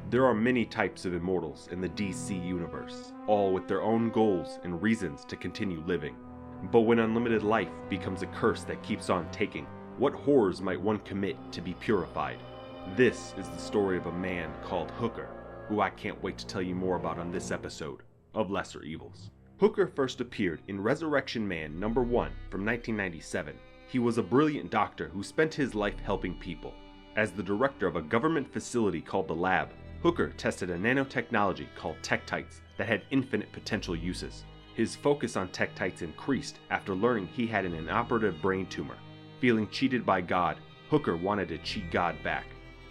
There are many types of immortals in the DC universe, all with their own goals and reasons to continue living. But when unlimited life becomes a curse that keeps on taking, what horrors might one commit to be purified? This is the story of a man called Hooker, who I can't wait to tell you more about on this episode of Lesser Evils. Hooker first appeared in Resurrection Man #1 from 1997. He was a brilliant doctor who spent his life helping people. As the director of a government facility called the Lab, Hooker tested a nanotechnology called tech-tites that had infinite potential uses. His focus on tech-tites increased after learning he had an inoperative brain tumor. Feeling cheated by God, Hooker wanted to cheat God back.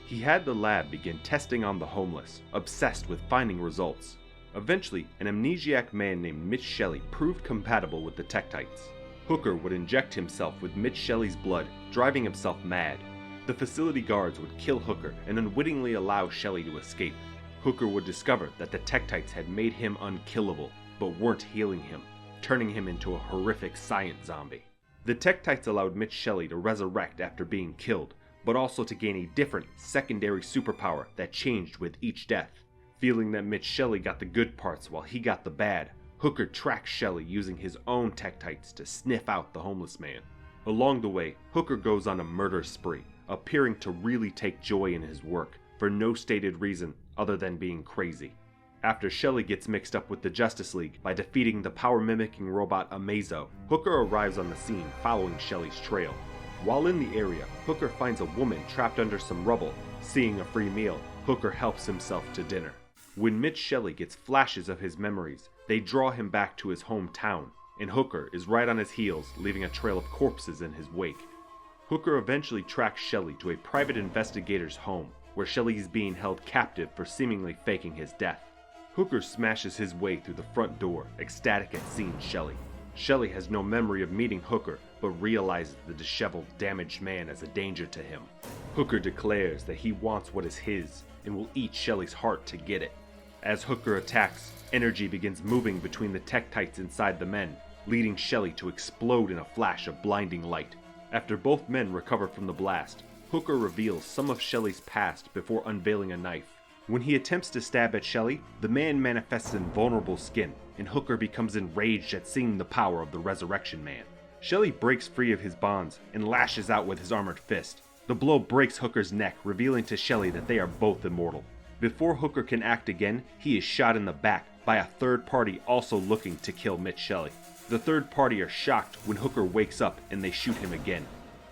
He had the lab begin testing on the homeless, obsessed with finding results. Eventually, an amnesiac man named Mitch Shelley proved compatible with the tech-tites. Hooker would inject himself with Mitch Shelley's blood, driving himself mad. The facility guards would kill Hooker and unwittingly allow Shelley to escape. Hooker would discover that the tech-tites had made him unkillable, but weren't healing him, turning him into a horrific science zombie. The tech-tites allowed Mitch Shelley to resurrect after being killed, but also to gain a different, secondary superpower that changed with each death. Feeling that Mitch Shelley got the good parts while he got the bad, Hooker tracks Shelley using his own tech-tites to sniff out the homeless man. Along the way, Hooker goes on a murder spree, appearing to really take joy in his work, for no stated reason other than being crazy. After Shelley gets mixed up with the Justice League by defeating the power-mimicking robot Amazo, Hooker arrives on the scene following Shelley's trail. While in the area, Hooker finds a woman trapped under some rubble. Seeing a free meal, Hooker helps himself to dinner. When Mitch Shelley gets flashes of his memories, they draw him back to his hometown, and Hooker is right on his heels, leaving a trail of corpses in his wake. Hooker eventually tracks Shelley to a private investigator's home, where Shelley is being held captive for seemingly faking his death. Hooker smashes his way through the front door, ecstatic at seeing Shelley. Shelley has no memory of meeting Hooker, but realizes the disheveled, damaged man as a danger to him. Hooker declares that he wants what is his, and will eat Shelley's heart to get it. As Hooker attacks, energy begins moving between the tech-tites inside the men, leading Shelley to explode in a flash of blinding light. After both men recover from the blast, Hooker reveals some of Shelley's past before unveiling a knife. When he attempts to stab at Shelley, the man manifests in vulnerable skin, and Hooker becomes enraged at seeing the power of the Resurrection Man. Shelley breaks free of his bonds and lashes out with his armored fist. The blow breaks Hooker's neck, revealing to Shelley that they are both immortal. Before Hooker can act again, he is shot in the back by a third party also looking to kill Mitch Shelley. The third party are shocked when Hooker wakes up and they shoot him again.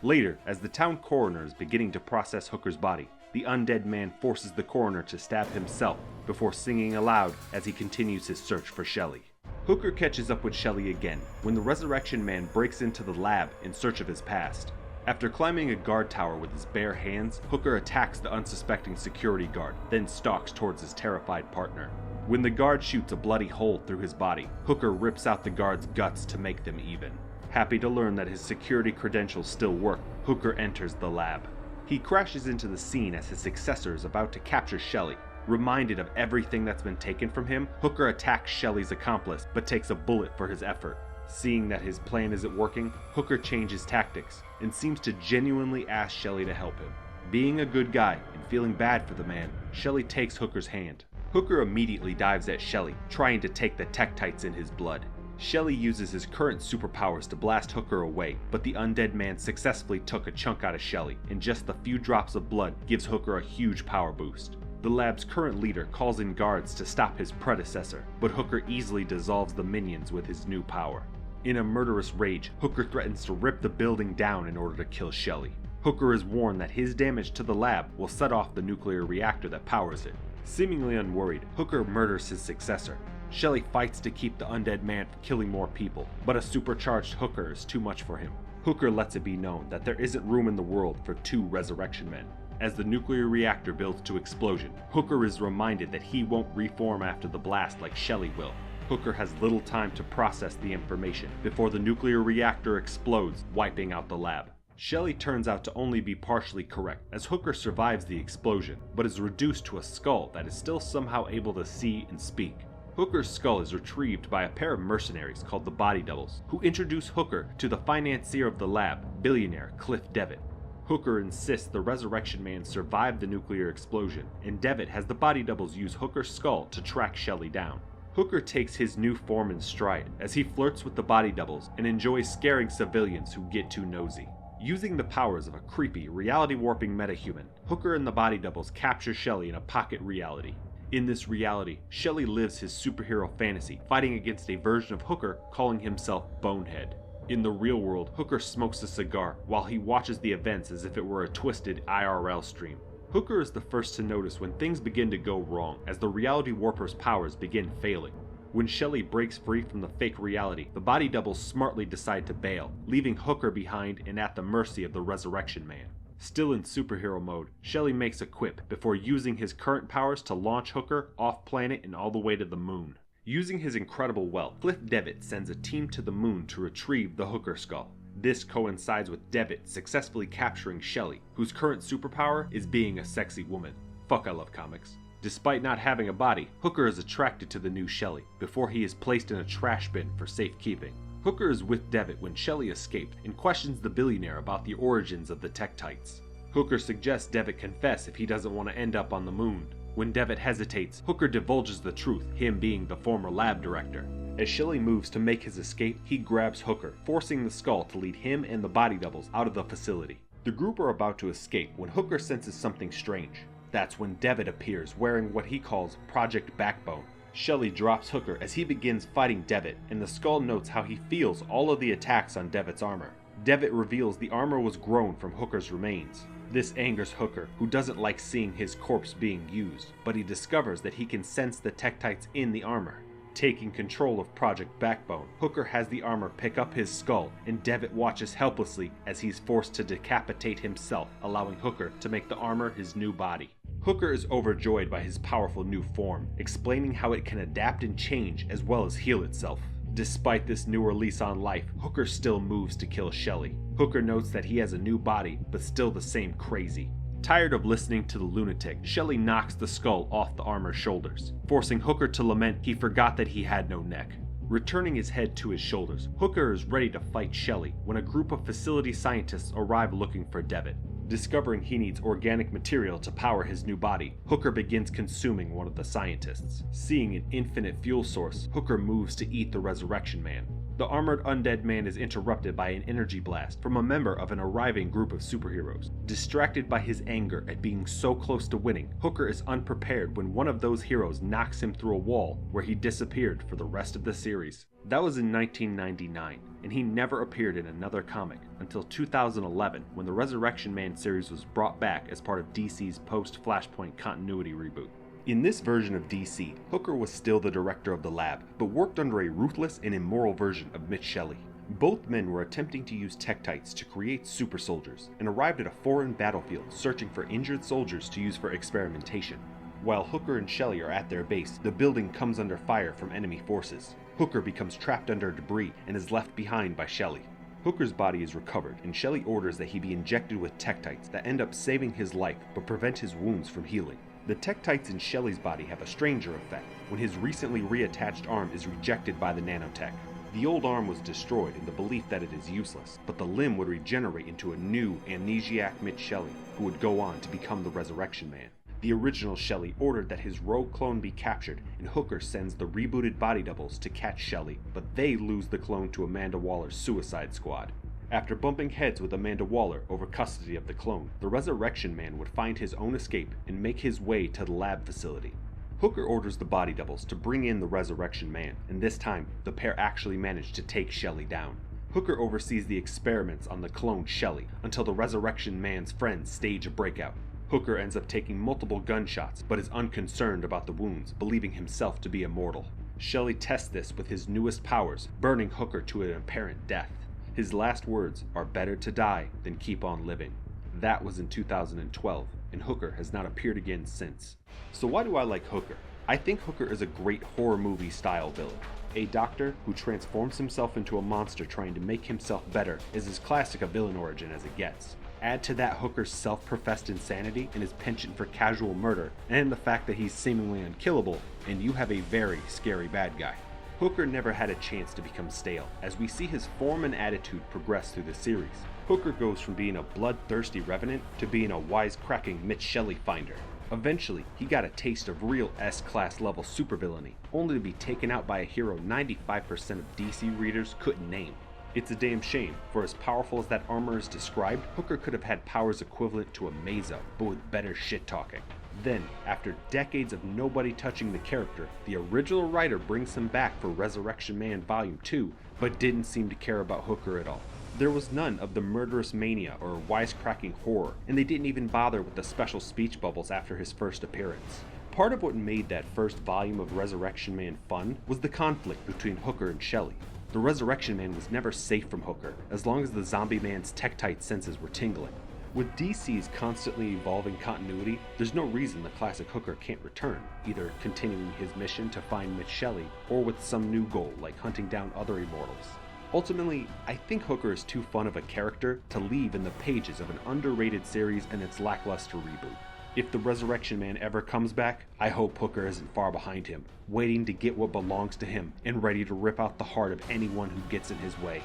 Later, as the town coroner is beginning to process Hooker's body, the undead man forces the coroner to stab himself before singing aloud as he continues his search for Shelley. Hooker catches up with Shelley again when the Resurrection Man breaks into the lab in search of his past. After climbing a guard tower with his bare hands, Hooker attacks the unsuspecting security guard, then stalks towards his terrified partner. When the guard shoots a bloody hole through his body, Hooker rips out the guard's guts to make them even. Happy to learn that his security credentials still work, Hooker enters the lab. He crashes into the scene as his successor is about to capture Shelley. Reminded of everything that's been taken from him, Hooker attacks Shelley's accomplice, but takes a bullet for his effort. Seeing that his plan isn't working, Hooker changes tactics, and seems to genuinely ask Shelley to help him. Being a good guy, and feeling bad for the man, Shelley takes Hooker's hand. Hooker immediately dives at Shelley, trying to take the tech-tites in his blood. Shelley uses his current superpowers to blast Hooker away, but the undead man successfully took a chunk out of Shelley, and just the few drops of blood gives Hooker a huge power boost. The lab's current leader calls in guards to stop his predecessor, but Hooker easily dissolves the minions with his new power. In a murderous rage, Hooker threatens to rip the building down in order to kill Shelley. Hooker is warned that his damage to the lab will set off the nuclear reactor that powers it. Seemingly unworried, Hooker murders his successor. Shelley fights to keep the undead man from killing more people, but a supercharged Hooker is too much for him. Hooker lets it be known that there isn't room in the world for two Resurrection Men. As the nuclear reactor builds to explosion, Hooker is reminded that he won't reform after the blast like Shelley will. Hooker has little time to process the information before the nuclear reactor explodes, wiping out the lab. Shelley turns out to only be partially correct, as Hooker survives the explosion, but is reduced to a skull that is still somehow able to see and speak. Hooker's skull is retrieved by a pair of mercenaries called the Body Doubles, who introduce Hooker to the financier of the lab, billionaire Cliff Devitt. Hooker insists the Resurrection Man survived the nuclear explosion, and Devitt has the body doubles use Hooker's skull to track Shelley down. Hooker takes his new form in stride as he flirts with the body doubles and enjoys scaring civilians who get too nosy. Using the powers of a creepy, reality-warping metahuman, Hooker and the body doubles capture Shelley in a pocket reality. In this reality, Shelley lives his superhero fantasy, fighting against a version of Hooker calling himself Bonehead. In the real world, Hooker smokes a cigar while he watches the events as if it were a twisted IRL stream. Hooker is the first to notice when things begin to go wrong as the reality warper's powers begin failing. When Shelley breaks free from the fake reality, the body doubles smartly decide to bail, leaving Hooker behind and at the mercy of the Resurrection Man. Still in superhero mode, Shelley makes a quip before using his current powers to launch Hooker off-planet and all the way to the moon. Using his incredible wealth, Cliff Devitt sends a team to the moon to retrieve the Hooker skull. This coincides with Devitt successfully capturing Shelley, whose current superpower is being a sexy woman. Fuck, I love comics. Despite not having a body, Hooker is attracted to the new Shelley before he is placed in a trash bin for safekeeping. Hooker is with Devitt when Shelley escaped and questions the billionaire about the origins of the tech-tites. Hooker suggests Devitt confess if he doesn't want to end up on the moon. When Devitt hesitates, Hooker divulges the truth, him being the former lab director. As Shelley moves to make his escape, he grabs Hooker, forcing the skull to lead him and the body doubles out of the facility. The group are about to escape when Hooker senses something strange. That's when Devitt appears wearing what he calls Project Backbone. Shelley drops Hooker as he begins fighting Devitt, and the skull notes how he feels all of the attacks on Devitt's armor. Devitt reveals the armor was grown from Hooker's remains. This angers Hooker, who doesn't like seeing his corpse being used, but he discovers that he can sense the tech-tites in the armor. Taking control of Project Backbone, Hooker has the armor pick up his skull, and Devitt watches helplessly as he's forced to decapitate himself, allowing Hooker to make the armor his new body. Hooker is overjoyed by his powerful new form, explaining how it can adapt and change as well as heal itself. Despite this newer lease on life, Hooker still moves to kill Shelley. Hooker notes that he has a new body, but still the same crazy. Tired of listening to the lunatic, Shelley knocks the skull off the armor's shoulders, forcing Hooker to lament he forgot that he had no neck. Returning his head to his shoulders, Hooker is ready to fight Shelley when a group of facility scientists arrive looking for Devitt. Discovering he needs organic material to power his new body, Hooker begins consuming one of the scientists. Seeing an infinite fuel source, Hooker moves to eat the Resurrection Man. The armored undead man is interrupted by an energy blast from a member of an arriving group of superheroes. Distracted by his anger at being so close to winning, Hooker is unprepared when one of those heroes knocks him through a wall where he disappeared for the rest of the series. That was in 1999, and he never appeared in another comic until 2011 when the Resurrection Man series was brought back as part of DC's post-Flashpoint continuity reboot. In this version of DC, Hooker was still the director of the lab, but worked under a ruthless and immoral version of Mitch Shelley. Both men were attempting to use tech-tites to create super soldiers, and arrived at a foreign battlefield searching for injured soldiers to use for experimentation. While Hooker and Shelley are at their base, the building comes under fire from enemy forces. Hooker becomes trapped under debris and is left behind by Shelley. Hooker's body is recovered, and Shelley orders that he be injected with tech-tites that end up saving his life but prevent his wounds from healing. The tech-tites in Shelley's body have a stranger effect when his recently reattached arm is rejected by the nanotech. The old arm was destroyed in the belief that it is useless, but the limb would regenerate into a new amnesiac Mitch Shelley, who would go on to become the Resurrection Man. The original Shelley ordered that his rogue clone be captured, and Hooker sends the rebooted body doubles to catch Shelley, but they lose the clone to Amanda Waller's Suicide Squad. After bumping heads with Amanda Waller over custody of the clone, the Resurrection Man would find his own escape and make his way to the lab facility. Hooker orders the body doubles to bring in the Resurrection Man, and this time, the pair actually manage to take Shelley down. Hooker oversees the experiments on the clone Shelley until the Resurrection Man's friends stage a breakout. Hooker ends up taking multiple gunshots, but is unconcerned about the wounds, believing himself to be immortal. Shelley tests this with his newest powers, burning Hooker to an apparent death. His last words are better to die than keep on living. That was in 2012, and Hooker has not appeared again since. So why do I like Hooker? I think Hooker is a great horror movie style villain. A doctor who transforms himself into a monster trying to make himself better is as classic a villain origin as it gets. Add to that Hooker's self-professed insanity and his penchant for casual murder, and the fact that he's seemingly unkillable, and you have a very scary bad guy. Hooker never had a chance to become stale, as we see his form and attitude progress through the series. Hooker goes from being a bloodthirsty revenant to being a wisecracking Mitch Shelley finder. Eventually, he got a taste of real S-class level supervillainy, only to be taken out by a hero 95% of DC readers couldn't name. It's a damn shame, for as powerful as that armor is described, Hooker could have had powers equivalent to a Mesa, but with better shit-talking. Then, after decades of nobody touching the character, the original writer brings him back for Resurrection Man Volume 2, but didn't seem to care about Hooker at all. There was none of the murderous mania or wisecracking horror, and they didn't even bother with the special speech bubbles after his first appearance. Part of what made that first volume of Resurrection Man fun was the conflict between Hooker and Shelley. The Resurrection Man was never safe from Hooker, as long as the Zombie Man's tech-tight senses were tingling. With DC's constantly evolving continuity, there's no reason the classic Hooker can't return, either continuing his mission to find Mitch Shelley, or with some new goal like hunting down other Immortals. Ultimately, I think Hooker is too fun of a character to leave in the pages of an underrated series and its lackluster reboot. If the Resurrection Man ever comes back, I hope Hooker isn't far behind him, waiting to get what belongs to him and ready to rip out the heart of anyone who gets in his way.